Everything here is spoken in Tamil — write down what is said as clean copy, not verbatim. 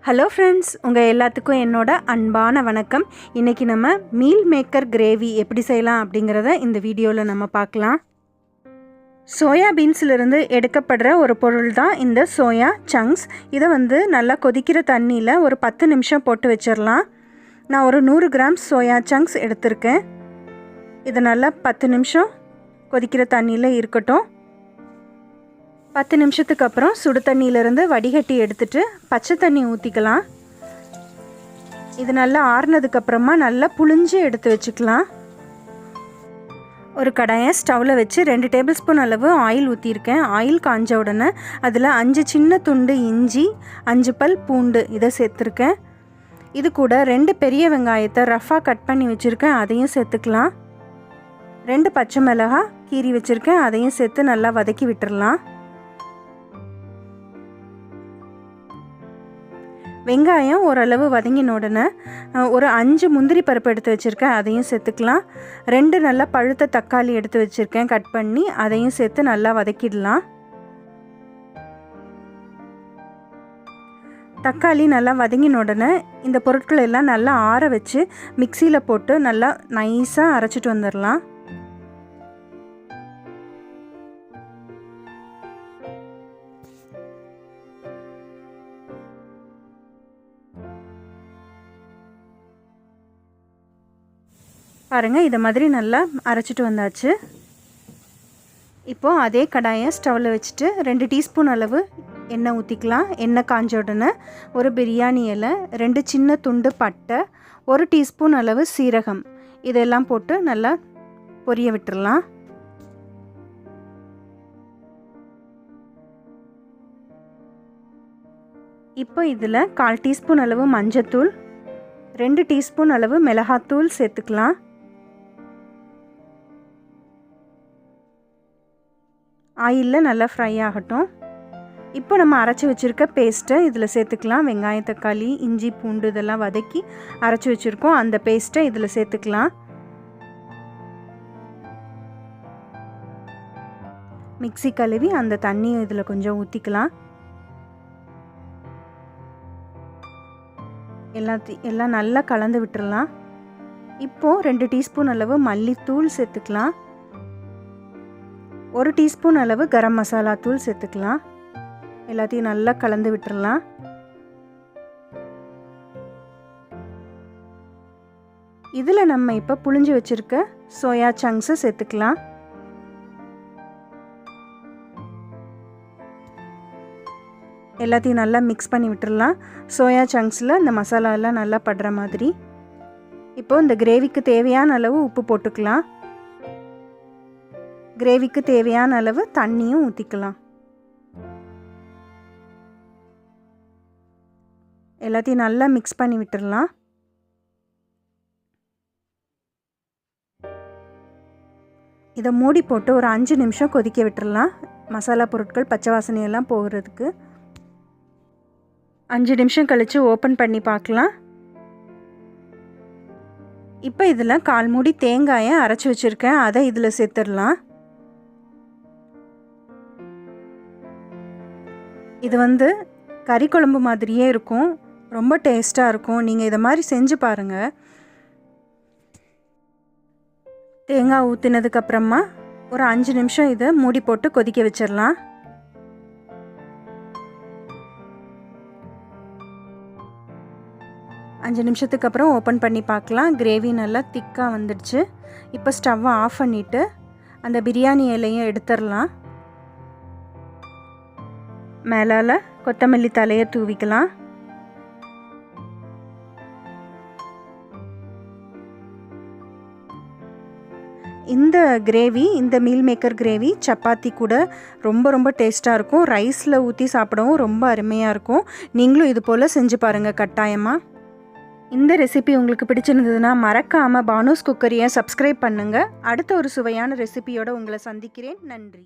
ஹலோ ஃப்ரெண்ட்ஸ், உங்கள் எல்லாத்துக்கும் என்னோட அன்பான வணக்கம். இன்றைக்கி நம்ம மீல் மேக்கர் கிரேவி எப்படி செய்யலாம் அப்படிங்கிறத இந்த வீடியோவில் நம்ம பார்க்கலாம். சோயா பீன்ஸிலிருந்து எடுக்கப்படுற ஒரு பொருள் தான் இந்த சோயா சங்க்ஸ். இதை நல்லா கொதிக்கிற தண்ணியில் ஒரு 10 நிமிஷம் போட்டு வச்சிடலாம். நான் ஒரு 100 கிராம் சோயா சங்க்ஸ் எடுத்திருக்கேன். இது நல்லா 10 நிமிஷம் கொதிக்கிற தண்ணியில் இருக்கட்டும். 10 நிமிஷத்துக்கு அப்புறம் சுடு தண்ணியிலேருந்து வடிகட்டி எடுத்துட்டு பச்சை தண்ணி ஊற்றிக்கலாம். இது நல்லா ஆறுனதுக்கப்புறமா நல்லா புழிஞ்சு எடுத்து வச்சுக்கலாம். ஒரு கடாயை ஸ்டவ்வில் வச்சு 2 டேபிள் ஸ்பூன் அளவு ஆயில் ஊற்றிருக்கேன். ஆயில் காஞ்ச உடனே அதில் 5 சின்ன துண்டு இஞ்சி, 5 பல் பூண்டு இதை சேர்த்துருக்கேன். இது கூட 2 பெரிய வெங்காயத்தை ரஃபாக கட் பண்ணி வச்சுருக்கேன், அதையும் சேர்த்துக்கலாம். 2 பச்சை மிளகாய் கீறி வச்சுருக்கேன், அதையும் சேர்த்து நல்லா வதக்கி விட்டுடலாம். வெங்காயம் ஓரளவு வதங்கின உடனே ஒரு 5 முந்திரி பருப்பு எடுத்து வச்சுருக்கேன், அதையும் சேர்த்துக்கலாம். 2 நல்லா பழுத்த தக்காளி எடுத்து வச்சுருக்கேன் கட் பண்ணி, அதையும் சேர்த்து நல்லா வதக்கிடலாம். தக்காளி நல்லா வதங்கின உடனே இந்த பொருட்கள் எல்லாம் நல்லா ஆற வச்சு மிக்சியில் போட்டு நல்லா நைஸாக அரைச்சிட்டு வந்துடலாம். பாருங்கள், இதை மாதிரி நல்லா அரைச்சிட்டு வந்தாச்சு. இப்போது அதே கடாயை ஸ்டவ்வில் வச்சுட்டு 2 டீஸ்பூன் அளவு எண்ணெய் ஊற்றிக்கலாம். எண்ணெய் காஞ்ச உடனே ஒரு பிரியாணி இலை, 2 சின்ன துண்டு பட்டை, 1 டீஸ்பூன் அளவு சீரகம் இதெல்லாம் போட்டு நல்லா பொரிய விட்டுடலாம். இப்போ இதில் 1/4 டீஸ்பூன் அளவு மஞ்சத்தூள், 2 டீஸ்பூன் அளவு மிளகாத்தூள் சேர்த்துக்கலாம். ஆயிலில் நல்லா ஃப்ரை ஆகட்டும். இப்போ நம்ம அரைச்சி வச்சுருக்க பேஸ்ட்டை இதில் சேர்த்துக்கலாம். வெங்காயம், தக்காளி, இஞ்சி, பூண்டு இதெல்லாம் வதக்கி அரைச்சி வச்சுருக்கோம், அந்த பேஸ்ட்டை இதில் சேர்த்துக்கலாம். மிக்ஸி கழுவி அந்த தண்ணியை இதில் கொஞ்சம் ஊற்றிக்கலாம். எல்லாம் நல்லா கலந்து விட்டுடலாம். இப்போது 2 டீஸ்பூன் அளவு மல்லித்தூள் சேர்த்துக்கலாம். 1 டீஸ்பூன் அளவு கரம் மசாலா தூள் சேர்த்துக்கலாம். எல்லாத்தையும் நல்லா கலந்து விட்டுடலாம். இதில் நம்ம இப்போ புழிஞ்சு வச்சுருக்க சோயா சங்க்ஸை சேர்த்துக்கலாம். எல்லாத்தையும் நல்லா மிக்ஸ் பண்ணி விட்டுடலாம். சோயா சங்க்ஸில் இந்த மசாலா எல்லாம் நல்லா படுற மாதிரி. இப்போது இந்த கிரேவிக்கு தேவையான அளவு உப்பு போட்டுக்கலாம். கிரேவிக்கு தேவையான அளவு தண்ணியும் ஊற்றிக்கலாம். எல்லாத்தையும் நல்லா மிக்ஸ் பண்ணி விட்டுடலாம். இதை மூடி போட்டு ஒரு 5 நிமிஷம் கொதிக்க விட்டுடலாம். மசாலா பொருட்கள் பச்சை வாசனையெல்லாம் போகிறதுக்கு. 5 நிமிஷம் கழித்து ஓப்பன் பண்ணி பார்க்கலாம். இப்போ இதில் 1/4 மூடி தேங்காயை அரைச்சி வச்சுருக்கேன், அதை இதில் சேர்த்துடலாம். இது கறி குழம்பு மாதிரியே இருக்கும், ரொம்ப டேஸ்ட்டாக இருக்கும். நீங்கள் இதை மாதிரி செஞ்சு பாருங்கள். தேங்காய் ஊற்றினதுக்கப்புறமா ஒரு 5 நிமிஷம் இதை மூடி போட்டு கொதிக்க வச்சிடலாம். அஞ்சு நிமிஷத்துக்கு அப்புறம் ஓப்பன் பண்ணி பார்க்கலாம். கிரேவி நல்லா திக்காக வந்துடுச்சு. இப்போ ஸ்டவ்வை ஆஃப் பண்ணிவிட்டு அந்த பிரியாணி இலையும் எடுத்துடலாம். மேலால் கொத்தமல்லி தலையை தூவிக்கலாம். இந்த கிரேவி, இந்த மீல் மேக்கர் கிரேவி சப்பாத்தி கூட ரொம்ப டேஸ்ட்டாக இருக்கும். ரைஸில் ஊற்றி சாப்பிடவும் ரொம்ப அருமையாக இருக்கும். நீங்களும் இது போல் செஞ்சு பாருங்கள் கட்டாயமாக. இந்த ரெசிபி உங்களுக்கு பிடிச்சிருந்ததுன்னா மறக்காமல் பானூஸ் குக்கரியை சப்ஸ்கிரைப் பண்ணுங்கள். அடுத்த ஒரு சுவையான ரெசிபியோடு உங்களை சந்திக்கிறேன். நன்றி.